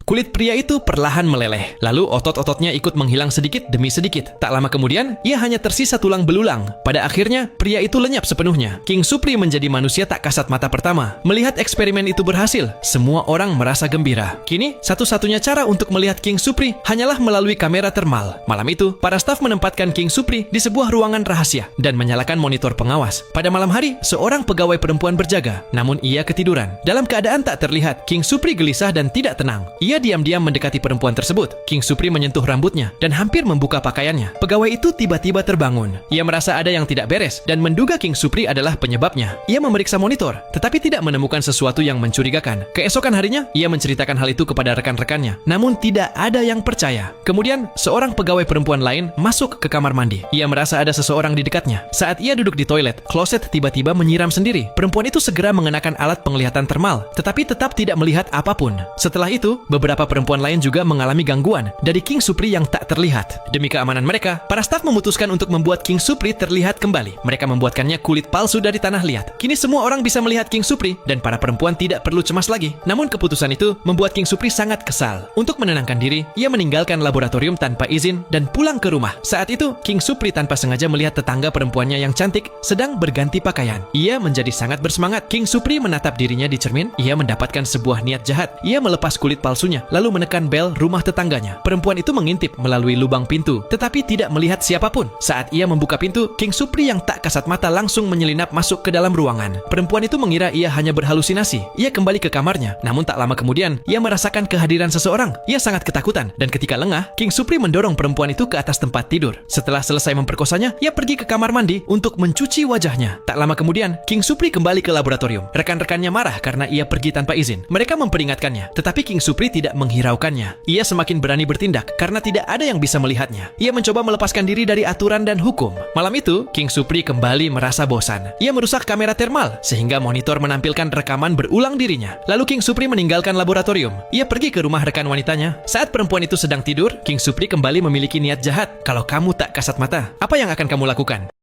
Kulit pria itu perlahan meleleh, lalu otot-ototnya ikut menghilang sedikit demi sedikit. Tak lama kemudian, ia hanya tersisa tulang belulang. Pada akhirnya, pria itu lenyap sepenuhnya. King Supri menjadi manusia tak kasat mata pertama. Melihat eksperimen itu berhasil, semua orang merasa gembira. Kini, satu-satunya cara untuk melihat King Supri hanyalah melalui kamera termal. Malam itu, para staf menempatkan King Supri di sebuah ruangan rahasia dan menyalakan monitor pengawas. Pada malam hari, seorang pegawai perempuan berjaga, namun ia ketiduran. Dalam keadaan tak terlihat, King Supri gelisah dan tidak tenang. Ia diam-diam mendekati perempuan tersebut. King Supri menyentuh rambutnya dan hampir membuka pakaiannya. Pegawai itu tiba-tiba terbangun. Ia merasa ada yang tidak beres dan menduga King Supri adalah penyebabnya. Ia memeriksa monitor, tetapi tidak menemukan sesuatu yang mencurigakan. Keesokan harinya, ia menceritakan hal itu kepada rekan-rekannya, namun tidak ada yang percaya. Kemudian, seorang pegawai perempuan lain masuk ke kamar mandi. Ia merasa ada seseorang di dekatnya. Saat ia duduk di toilet, kloset tiba-tiba menyiram sendiri. Perempuan itu segera mengenakan alat penglihatan termal, tetapi tetap tidak melihat apapun. Setelah itu, beberapa perempuan lain juga mengalami gangguan dari King Supri yang tak terlihat. Demi keamanan mereka, para staf memutuskan untuk membuat King Supri terlihat kembali. Mereka membuatkannya kulit palsu dari tanah liat. Kini semua orang bisa melihat King Supri dan para perempuan tidak perlu cemas lagi. Namun keputusan itu membuat King Supri sangat kesal. Untuk menenangkan diri, ia meninggalkan laboratorium tanpa izin dan pulang ke rumah. Saat itu, King Supri tanpa sengaja melihat tetangga perempuannya yang cantik sedang berganti pakaian. Ia menjadi sangat bersemangat. King Supri menatap dirinya di cermin. Ia mendapatkan sebuah niat jahat. Ia melepas kulit palsunya, lalu menekan bel rumah tetangganya. Perempuan itu mengintip melalui lubang pintu, tetapi tidak melihat siapapun. Saat ia membuka pintu, King Supri yang tak kasat mata langsung menyelinap masuk ke dalam ruangan. Perempuan itu mengira ia hanya berhalusinasi. Ia kembali ke kamarnya, namun tak lama kemudian, ia merasakan kehadiran seseorang. Ia sangat ketakutan, dan ketika lengah, King Supri mendorong perempuan itu ke atas tempat tidur. Setelah selesai memperkosanya, ia pergi ke kamar mandi untuk mencuci wajahnya. Tak lama kemudian, King Supri kembali ke laboratorium. Rekan-rekannya marah karena ia pergi tanpa izin. Mereka memperingatkannya, tetapi King Supri tidak menghiraukannya. Ia semakin berani bertindak karena tidak ada yang bisa melihatnya. Ia mencoba melepaskan diri dari aturan dan hukum. Malam itu, King Supri kembali merasa bosan. Ia merusak kamera termal sehingga monitor menampilkan rekaman berulang dirinya. Lalu King Supri meninggalkan laboratorium. Ia pergi ke rumah rekan wanitanya. Saat perempuan itu sedang tidur, King Supri kembali memiliki niat jahat. Kalau kamu tak kasat mata, apa yang akan kamu lakukan?